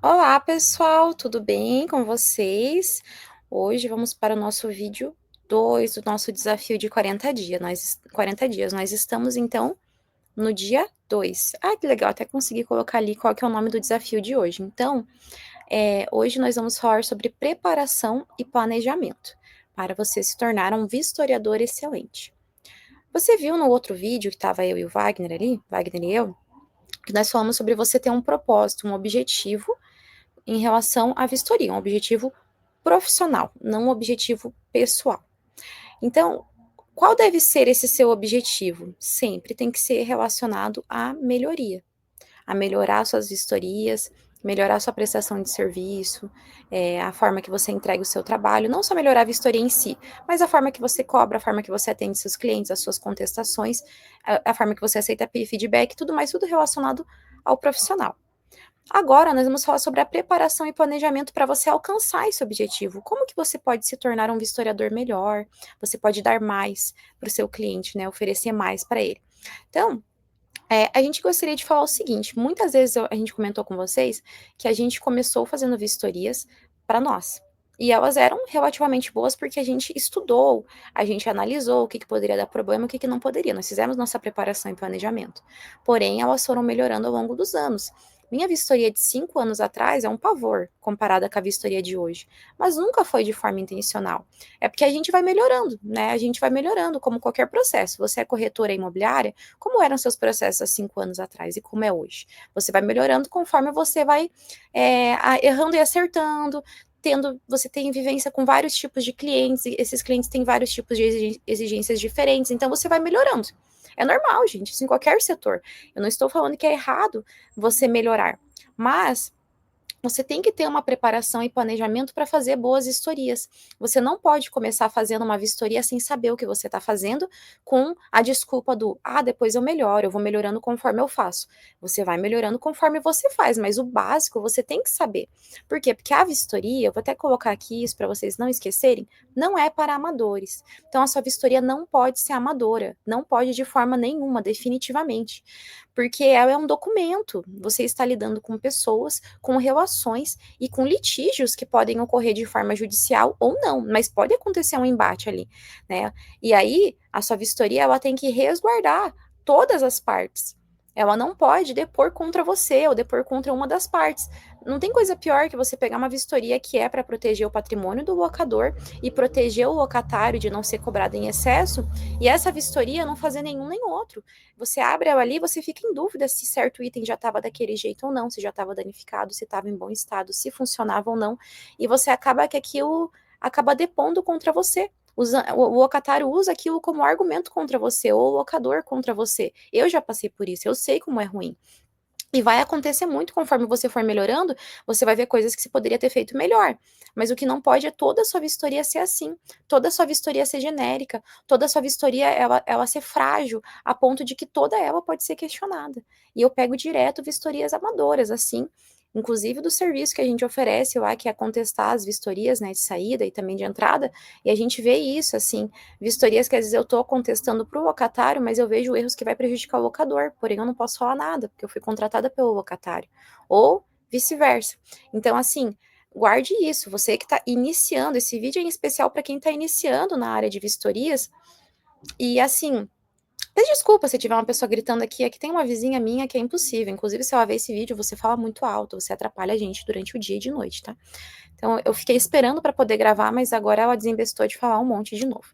Olá, pessoal, tudo bem com vocês? Hoje vamos para o nosso vídeo 2 do nosso desafio de 40 dias. 40 dias. Nós estamos, então, no dia 2. Ah, que legal, até consegui colocar ali qual que é o nome do desafio de hoje. Então, hoje nós vamos falar sobre preparação e planejamento, para você se tornar um vistoriador excelente. Você viu no outro vídeo que estava eu e o Wagner ali, Wagner e eu, que nós falamos sobre você ter um propósito, um objetivo em relação à vistoria, um objetivo profissional, não um objetivo pessoal. Então, qual deve ser esse seu objetivo? Sempre tem que ser relacionado à melhoria, a melhorar suas vistorias, melhorar sua prestação de serviço, a forma que você entrega o seu trabalho, não só melhorar a vistoria em si, mas a forma que você cobra, a forma que você atende seus clientes, as suas contestações, a forma que você aceita feedback, tudo mais, tudo relacionado ao profissional. Agora nós vamos falar sobre a preparação e planejamento para você alcançar esse objetivo. Como que você pode se tornar um vistoriador melhor? Você pode dar mais para o seu cliente, né? Oferecer mais para ele. Então, a gente gostaria de falar o seguinte: muitas vezes a gente comentou com vocês que a gente começou fazendo vistorias para nós. E elas eram relativamente boas porque a gente estudou, a gente analisou o que poderia dar problema e o que não poderia. Nós fizemos nossa preparação e planejamento. Porém, elas foram melhorando ao longo dos anos. Minha vistoria de 5 anos atrás é um pavor comparada com a vistoria de hoje, mas nunca foi de forma intencional. É porque a gente vai melhorando, né? A gente vai melhorando, como qualquer processo. Você é corretora imobiliária, como eram seus processos há 5 anos atrás e como é hoje? Você vai melhorando conforme você vai errando e acertando, você tem vivência com vários tipos de clientes, e esses clientes têm vários tipos de exigências diferentes, então você vai melhorando. É normal, gente, isso em qualquer setor. Eu não estou falando que é errado você melhorar, mas você tem que ter uma preparação e planejamento para fazer boas vistorias. Você não pode começar fazendo uma vistoria sem saber o que você está fazendo, com a desculpa do, depois eu melhoro, eu vou melhorando conforme eu faço. Você vai melhorando conforme você faz, mas o básico você tem que saber. Por quê? Porque a vistoria, eu vou até colocar aqui isso para vocês não esquecerem, não é para amadores. Então a sua vistoria não pode ser amadora, não pode de forma nenhuma, definitivamente, porque ela é um documento. Você está lidando com pessoas, com relações e com litígios que podem ocorrer de forma judicial ou não, mas pode acontecer um embate ali, né? E aí, a sua vistoria, ela tem que resguardar todas as partes. Ela não pode depor contra você ou depor contra uma das partes. Não tem coisa pior que você pegar uma vistoria que é para proteger o patrimônio do locador e proteger o locatário de não ser cobrado em excesso, e essa vistoria não fazer nenhum nem outro. Você abre ela ali, você fica em dúvida se certo item já estava daquele jeito ou não, se já estava danificado, se estava em bom estado, se funcionava ou não, e você acaba que aquilo acaba depondo contra você. O locatário usa aquilo como argumento contra você, ou o locador contra você. Eu já passei por isso, eu sei como é ruim. E vai acontecer muito conforme você for melhorando, você vai ver coisas que você poderia ter feito melhor. Mas o que não pode é toda a sua vistoria ser assim, toda a sua vistoria ser genérica, toda a sua vistoria ela ser frágil, a ponto de que toda ela pode ser questionada. E eu pego direto vistorias amadoras, assim, inclusive do serviço que a gente oferece lá, que é contestar as vistorias, né, de saída e também de entrada, e a gente vê isso, assim, vistorias que às vezes eu estou contestando para o locatário, mas eu vejo erros que vai prejudicar o locador, porém eu não posso falar nada, porque eu fui contratada pelo locatário, ou vice-versa. Então, assim, guarde isso, você que está iniciando, esse vídeo é em especial para quem está iniciando na área de vistorias, e assim, desculpa se tiver uma pessoa gritando aqui, aqui tem uma vizinha minha que é impossível, inclusive se ela ver esse vídeo, você fala muito alto, você atrapalha a gente durante o dia e de noite, tá? Então, eu fiquei esperando para poder gravar, mas agora ela desembestou de falar um monte de novo.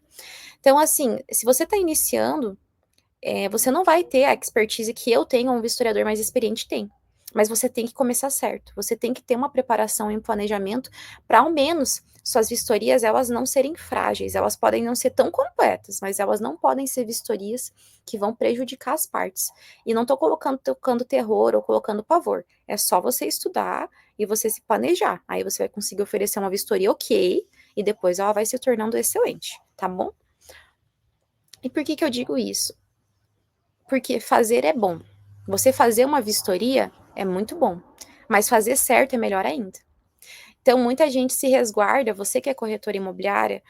Então, assim, se você está iniciando, você não vai ter a expertise que eu tenho, ou um vistoriador mais experiente tem. Mas você tem que começar certo. Você tem que ter uma preparação e um planejamento para, ao menos, suas vistorias elas não serem frágeis. Elas podem não ser tão completas, mas elas não podem ser vistorias que vão prejudicar as partes. E não estou tocando terror ou colocando pavor. É só você estudar e você se planejar. Aí você vai conseguir oferecer uma vistoria ok e depois ela vai se tornando excelente, tá bom? E por que que eu digo isso? Porque fazer é bom. Você fazer uma vistoria é muito bom, mas fazer certo é melhor ainda. Então, muita gente se resguarda, você que é corretora imobiliária,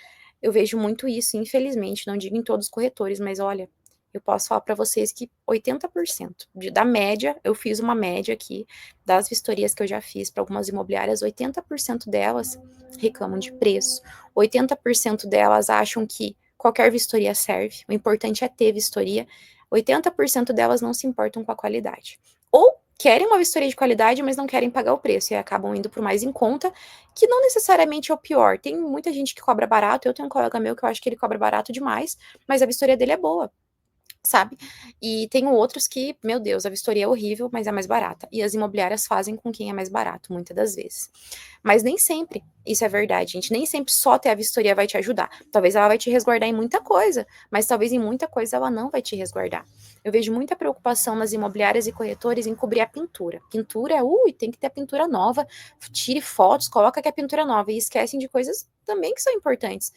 eu vejo muito isso, infelizmente, não digo em todos os corretores, mas olha, eu posso falar para vocês que 80% da média, eu fiz uma média aqui das vistorias que eu já fiz para algumas imobiliárias, 80% delas reclamam de preço, 80% delas acham que qualquer vistoria serve, o importante é ter vistoria, 80% delas não se importam com a qualidade. Ou querem uma vistoria de qualidade, mas não querem pagar o preço e acabam indo por mais em conta, que não necessariamente é o pior. Tem muita gente que cobra barato, eu tenho um colega meu que eu acho que ele cobra barato demais, mas a vistoria dele é boa, sabe? E tenho outros que, meu Deus, a vistoria é horrível, mas é mais barata. E as imobiliárias fazem com quem é mais barato, muitas das vezes. Mas nem sempre isso é verdade, gente. Nem sempre só ter a vistoria vai te ajudar. Talvez ela vai te resguardar em muita coisa, mas talvez em muita coisa ela não vai te resguardar. Eu vejo muita preocupação nas imobiliárias e corretores em cobrir a pintura. Pintura, tem que ter a pintura nova. Tire fotos, coloca que é pintura nova. E esquecem de coisas também que são importantes.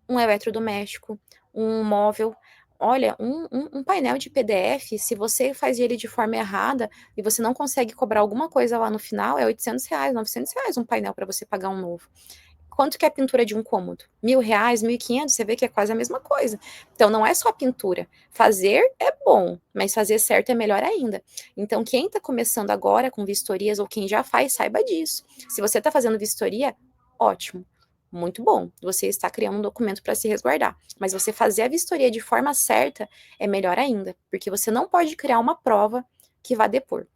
Um eletrodoméstico, um móvel. Olha, um painel de PDF, se você faz ele de forma errada e você não consegue cobrar alguma coisa lá no final, é R$ 800, R$ 900 um painel para você pagar um novo. Quanto que é a pintura de um cômodo? R$ 1.000, 1.500, você vê que é quase a mesma coisa. Então, não é só a pintura. Fazer é bom, mas fazer certo é melhor ainda. Então, quem está começando agora com vistorias ou quem já faz, saiba disso. Se você está fazendo vistoria, ótimo. Muito bom, você está criando um documento para se resguardar. Mas você fazer a vistoria de forma certa é melhor ainda, porque você não pode criar uma prova que vá depor.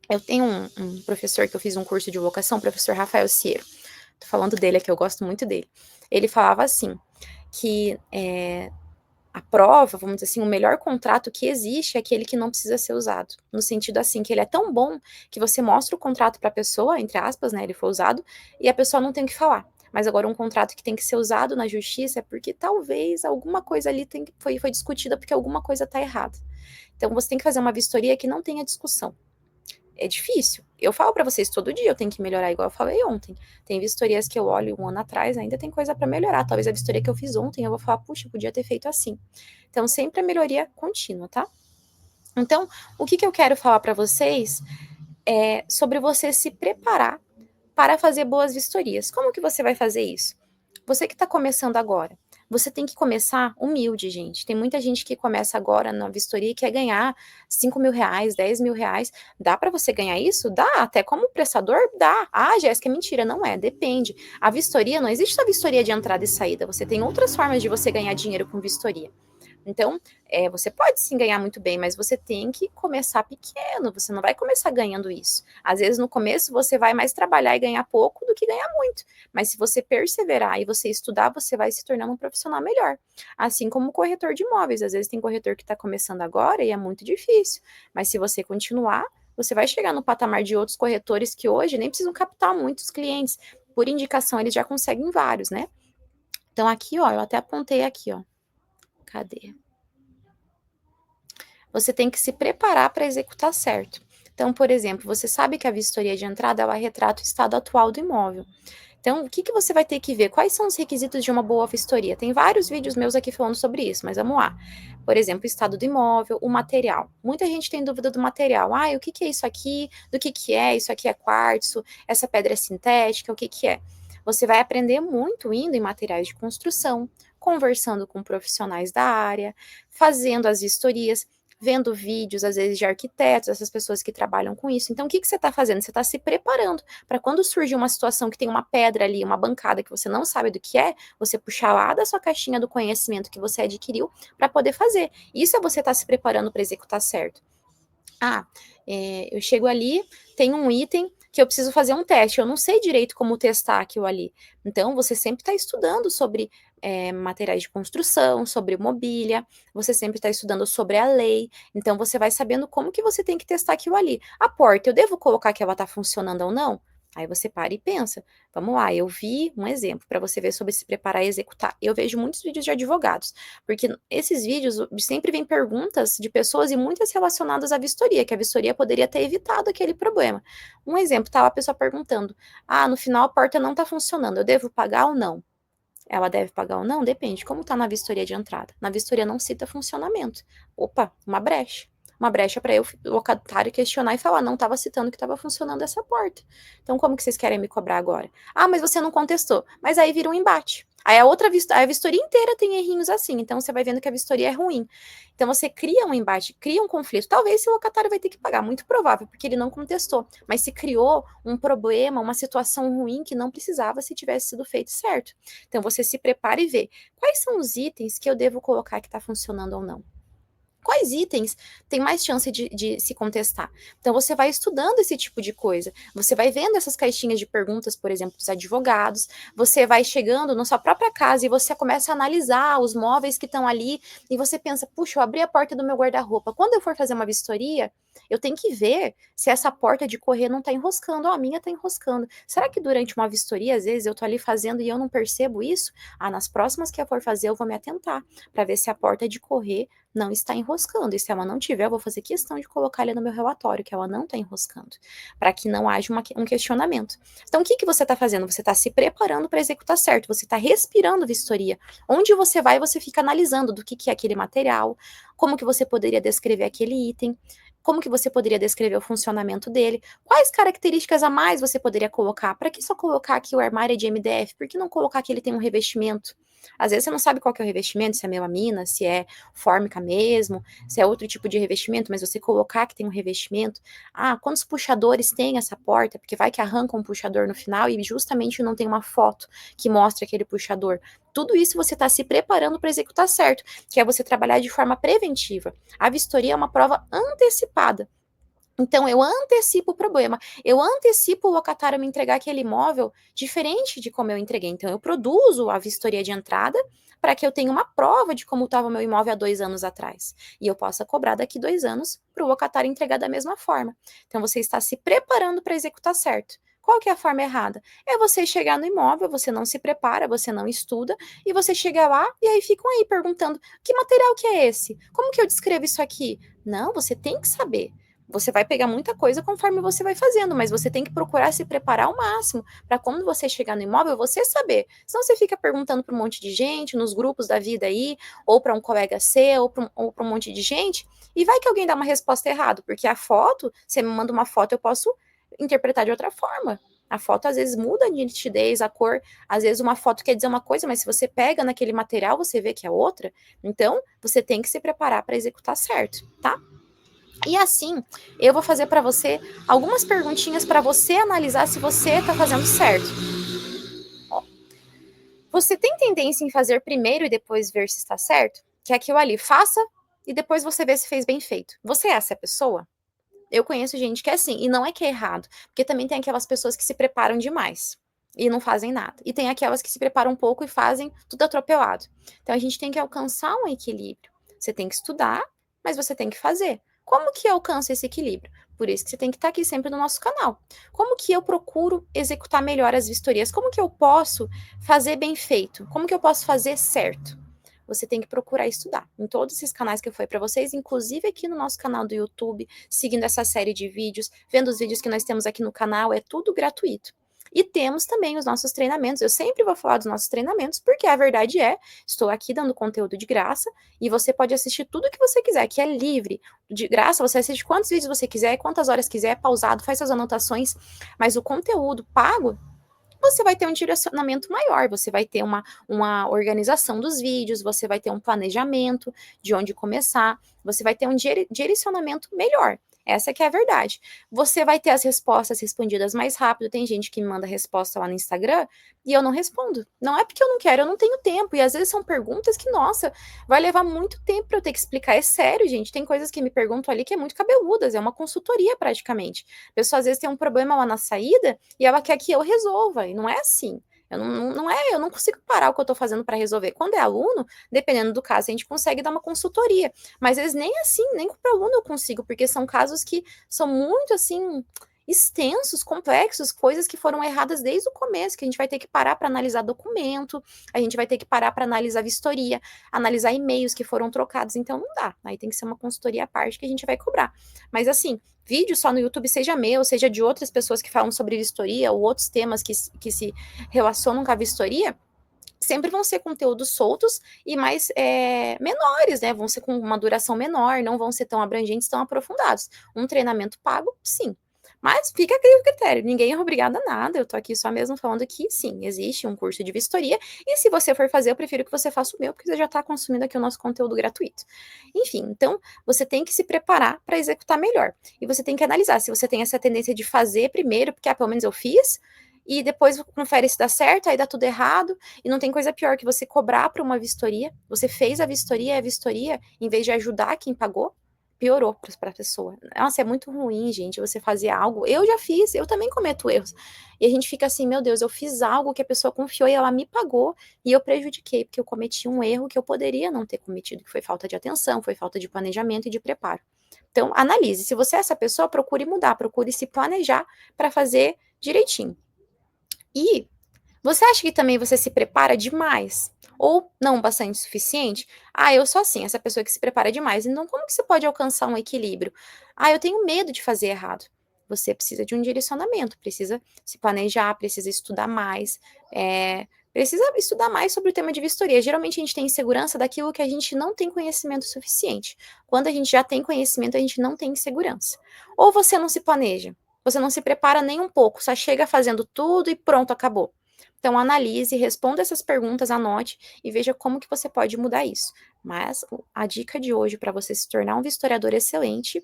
Eu tenho um professor que eu fiz um curso de vocação, o professor Rafael Ciero. Tô falando dele aqui, eu gosto muito dele. Ele falava assim, que a prova, vamos dizer assim, o melhor contrato que existe é aquele que não precisa ser usado. No sentido assim, que ele é tão bom que você mostra o contrato para a pessoa, entre aspas, né, ele foi usado, e a pessoa não tem o que falar. Mas agora um contrato que tem que ser usado na justiça é porque talvez alguma coisa ali foi discutida porque alguma coisa está errada. Então você tem que fazer uma vistoria que não tenha discussão. É difícil. Eu falo para vocês todo dia, eu tenho que melhorar, igual eu falei ontem. Tem vistorias que eu olho um ano atrás, ainda tem coisa para melhorar. Talvez a vistoria que eu fiz ontem, eu vou falar, puxa, podia ter feito assim. Então, sempre a melhoria contínua, tá? Então, o que eu quero falar para vocês é sobre você se preparar para fazer boas vistorias. Como que você vai fazer isso? Você que está começando agora, você tem que começar humilde, gente. Tem muita gente que começa agora na vistoria e quer ganhar R$ 5.000, R$ 10.000. Dá para você ganhar isso? Dá, até como prestador, dá. Ah, Jéssica, mentira, não é, depende. A vistoria, não existe só vistoria de entrada e saída, você tem outras formas de você ganhar dinheiro com vistoria. Então, você pode sim ganhar muito bem, mas você tem que começar pequeno, você não vai começar ganhando isso. Às vezes, no começo, você vai mais trabalhar e ganhar pouco do que ganhar muito. Mas se você perseverar e você estudar, você vai se tornando um profissional melhor. Assim como o corretor de imóveis. Às vezes tem corretor que está começando agora e é muito difícil. Mas se você continuar, você vai chegar no patamar de outros corretores que hoje nem precisam captar muitos clientes. Por indicação, eles já conseguem vários, né? Então, aqui, ó, eu até apontei aqui, ó. Cadê? Você tem que se preparar para executar certo. Então, por exemplo, você sabe que a vistoria de entrada ela retrata o estado atual do imóvel. Então, o que você vai ter que ver? Quais são os requisitos de uma boa vistoria? Tem vários vídeos meus aqui falando sobre isso, mas vamos lá. Por exemplo, o estado do imóvel, o material. Muita gente tem dúvida do material. Ah, o que é isso aqui? Do que é? Isso aqui é quartzo? Essa pedra é sintética? O que é? Você vai aprender muito indo em materiais de construção, conversando com profissionais da área, fazendo as vistorias, vendo vídeos, às vezes, de arquitetos, essas pessoas que trabalham com isso. Então, o que você está fazendo? Você está se preparando para quando surgir uma situação que tem uma pedra ali, uma bancada que você não sabe do que é, você puxar lá da sua caixinha do conhecimento que você adquiriu para poder fazer. Isso é você estar se preparando para executar certo. Ah, eu chego ali, tem um item que eu preciso fazer um teste, eu não sei direito como testar aquilo ali. Então, você sempre está estudando sobre materiais de construção, sobre mobília, você sempre está estudando sobre a lei, então você vai sabendo como que você tem que testar aquilo ali. A porta, eu devo colocar que ela está funcionando ou não? Aí você para e pensa, vamos lá, eu vi um exemplo para você ver sobre se preparar e executar. Eu vejo muitos vídeos de advogados, porque esses vídeos sempre vem perguntas de pessoas e muitas relacionadas à vistoria, que a vistoria poderia ter evitado aquele problema. Um exemplo, tá a pessoa perguntando: ah, no final a porta não está funcionando, eu devo pagar ou não? Ela deve pagar ou não? Depende. Como está na vistoria de entrada? Na vistoria não cita funcionamento. Opa, uma brecha. Uma brecha para eu, o locatário, questionar e falar, não estava citando que estava funcionando essa porta. Então, como que vocês querem me cobrar agora? Ah, mas você não contestou. Mas aí vira um embate. Aí a vistoria inteira tem errinhos assim, então você vai vendo que a vistoria é ruim. Então você cria um embate, cria um conflito. Talvez se o locatário vai ter que pagar, muito provável, porque ele não contestou, mas se criou um problema, uma situação ruim que não precisava se tivesse sido feito certo. Então você se prepara e vê quais são os itens que eu devo colocar que está funcionando ou não. Quais itens tem mais chance de se contestar? Então, você vai estudando esse tipo de coisa. Você vai vendo essas caixinhas de perguntas, por exemplo, dos advogados. Você vai chegando na sua própria casa e você começa a analisar os móveis que estão ali. E você pensa, puxa, eu abri a porta do meu guarda-roupa. Quando eu for fazer uma vistoria, eu tenho que ver se essa porta de correr não está enroscando. A minha está enroscando. Será que durante uma vistoria, às vezes, eu estou ali fazendo e eu não percebo isso? Ah, nas próximas que eu for fazer, eu vou me atentar para ver se a porta de correr não está enroscando. E se ela não tiver, eu vou fazer questão de colocar ali no meu relatório que ela não está enroscando, para que não haja um questionamento. Então, o que, que você está fazendo? Você está se preparando para executar certo, você está respirando vistoria. Onde você vai, você fica analisando do que é aquele material, como que você poderia descrever aquele item, como que você poderia descrever o funcionamento dele, quais características a mais você poderia colocar, para que só colocar que o armário é de MDF, por que não colocar que ele tem um revestimento? Às vezes você não sabe qual que é o revestimento, se é melamina, se é fórmica mesmo, se é outro tipo de revestimento, mas você colocar que tem um revestimento, ah, quantos puxadores tem essa porta, porque vai que arranca um puxador no final e justamente não tem uma foto que mostre aquele puxador. Tudo isso você está se preparando para executar certo, que é você trabalhar de forma preventiva. A vistoria é uma prova antecipada. Então, eu antecipo o problema, eu antecipo o locatário me entregar aquele imóvel diferente de como eu entreguei. Então, eu produzo a vistoria de entrada para que eu tenha uma prova de como estava o meu imóvel há 2 anos atrás. E eu possa cobrar daqui 2 anos para o locatário entregar da mesma forma. Então, você está se preparando para executar certo. Qual que é a forma errada? É você chegar no imóvel, você não se prepara, você não estuda, e você chega lá e aí ficam aí perguntando: que material que é esse? Como que eu descrevo isso aqui? Não, você tem que saber. Você vai pegar muita coisa conforme você vai fazendo, mas você tem que procurar se preparar ao máximo para quando você chegar no imóvel, você saber. Senão você fica perguntando para um monte de gente, nos grupos da vida aí, ou para um colega seu, ou para um monte de gente, e vai que alguém dá uma resposta errada, porque a foto, você me manda uma foto, eu posso interpretar de outra forma. A foto às vezes muda de nitidez, a cor, às vezes uma foto quer dizer uma coisa, mas se você pega naquele material, você vê que é outra. Então, você tem que se preparar para executar certo, tá? E assim, eu vou fazer para você algumas perguntinhas para você analisar se você está fazendo certo. Ó, você tem tendência em fazer primeiro e depois ver se está certo? Que é aquilo ali, faça e depois você vê se fez bem feito. Você é essa pessoa? Eu conheço gente que é assim, e não é que é errado, porque também tem aquelas pessoas que se preparam demais e não fazem nada. E tem aquelas que se preparam um pouco e fazem tudo atropelado. Então a gente tem que alcançar um equilíbrio. Você tem que estudar, mas você tem que fazer. Como que eu alcanço esse equilíbrio? Por isso que você tem que estar aqui sempre no nosso canal. Como que eu procuro executar melhor as vistorias? Como que eu posso fazer bem feito? Como que eu posso fazer certo? Você tem que procurar estudar em todos esses canais que eu falei para vocês, inclusive aqui no nosso canal do YouTube, seguindo essa série de vídeos, vendo os vídeos que nós temos aqui no canal, é tudo gratuito. E temos também os nossos treinamentos. Eu sempre vou falar dos nossos treinamentos, porque a verdade é, estou aqui dando conteúdo de graça e você pode assistir tudo que você quiser, que é livre, de graça, você assiste quantos vídeos você quiser, quantas horas quiser, pausado, faz suas anotações, mas o conteúdo pago você vai ter um direcionamento maior, você vai ter uma organização dos vídeos, você vai ter um planejamento de onde começar, você vai ter um direcionamento melhor. Essa que é a verdade. Você vai ter as respostas respondidas mais rápido. Tem gente que me manda resposta lá no Instagram e eu não respondo. Não é porque eu não quero, eu não tenho tempo. E às vezes são perguntas que, nossa, vai levar muito tempo para eu ter que explicar. É sério, gente. Tem coisas que me perguntam ali que é muito cabeludas, é uma consultoria praticamente. A pessoa às vezes tem um problema lá na saída e ela quer que eu resolva, e não é assim. Eu não consigo parar o que eu estou fazendo para resolver. Quando é aluno, dependendo do caso, a gente consegue dar uma consultoria. Mas às vezes nem assim, nem para o aluno eu consigo, porque são casos que são muito assim extensos, complexos, coisas que foram erradas desde o começo, que a gente vai ter que parar para analisar documento, a gente vai ter que parar para analisar vistoria, analisar e-mails que foram trocados, então não dá. Aí tem que ser uma consultoria à parte que a gente vai cobrar. Mas assim, vídeo só no YouTube, seja meu, seja de outras pessoas que falam sobre vistoria ou outros temas que se relacionam com a vistoria, sempre vão ser conteúdos soltos e mais menores, né? Vão ser com uma duração menor, não vão ser tão abrangentes, tão aprofundados. Um treinamento pago, sim. Mas fica aqui o critério, ninguém é obrigado a nada, eu tô aqui só mesmo falando que sim, existe um curso de vistoria, e se você for fazer, eu prefiro que você faça o meu, porque você já tá consumindo aqui o nosso conteúdo gratuito. Enfim, então, você tem que se preparar para executar melhor. E você tem que analisar se você tem essa tendência de fazer primeiro, porque, pelo menos eu fiz, e depois confere se dá certo, aí dá tudo errado, e não tem coisa pior que você cobrar para uma vistoria, você fez a vistoria, e a vistoria, em vez de ajudar quem pagou, piorou para a pessoa. Nossa, é muito ruim, gente, você fazer algo. Eu já fiz, eu também cometo erros. E a gente fica assim, meu Deus, eu fiz algo que a pessoa confiou e ela me pagou e eu prejudiquei, porque eu cometi um erro que eu poderia não ter cometido, que foi falta de atenção, foi falta de planejamento e de preparo. Então, analise. Se você é essa pessoa, procure mudar, procure se planejar para fazer direitinho. E você acha que também você se prepara demais? Ou não bastante suficiente? Ah, eu sou assim, essa pessoa que se prepara demais. Então, como que você pode alcançar um equilíbrio? Ah, eu tenho medo de fazer errado. Você precisa de um direcionamento, precisa se planejar, precisa estudar mais, precisa estudar mais sobre o tema de vistoria. Geralmente a gente tem insegurança daquilo que a gente não tem conhecimento suficiente. Quando a gente já tem conhecimento, a gente não tem insegurança. Ou você não se planeja, você não se prepara nem um pouco, só chega fazendo tudo e pronto, acabou. Então, analise, responda essas perguntas, anote e veja como que você pode mudar isso. Mas a dica de hoje para você se tornar um vistoriador excelente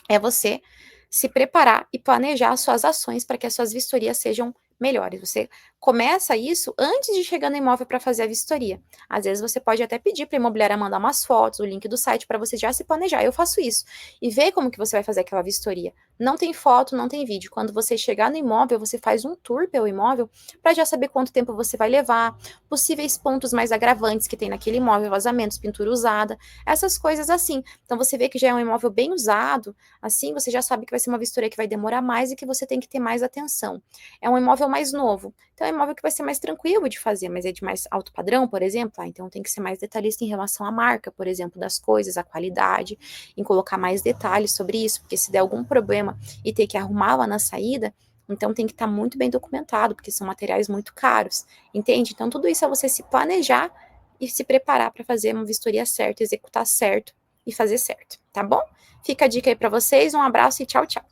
é você se preparar e planejar suas ações para que as suas vistorias sejam melhores. Você começa isso antes de chegar no imóvel para fazer a vistoria. Às vezes você pode até pedir para a imobiliária mandar umas fotos, o link do site para você já se planejar. Eu faço isso e ver como que você vai fazer aquela vistoria. Não tem foto, não tem vídeo. Quando você chegar no imóvel, você faz um tour pelo imóvel para já saber quanto tempo você vai levar, possíveis pontos mais agravantes que tem naquele imóvel, vazamentos, pintura usada, essas coisas assim. Então você vê que já é um imóvel bem usado, assim você já sabe que vai ser uma vistoria que vai demorar mais e que você tem que ter mais atenção. É um imóvel mais novo, então é um imóvel que vai ser mais tranquilo de fazer, mas é de mais alto padrão, por exemplo, então tem que ser mais detalhista em relação à marca, por exemplo, das coisas, a qualidade, em colocar mais detalhes sobre isso, porque se der algum problema e ter que arrumar lá na saída, então tem que estar muito bem documentado, porque são materiais muito caros, entende? Então tudo isso é você se planejar e se preparar para fazer uma vistoria certa, executar certo e fazer certo, tá bom? Fica a dica aí para vocês, um abraço e tchau, tchau.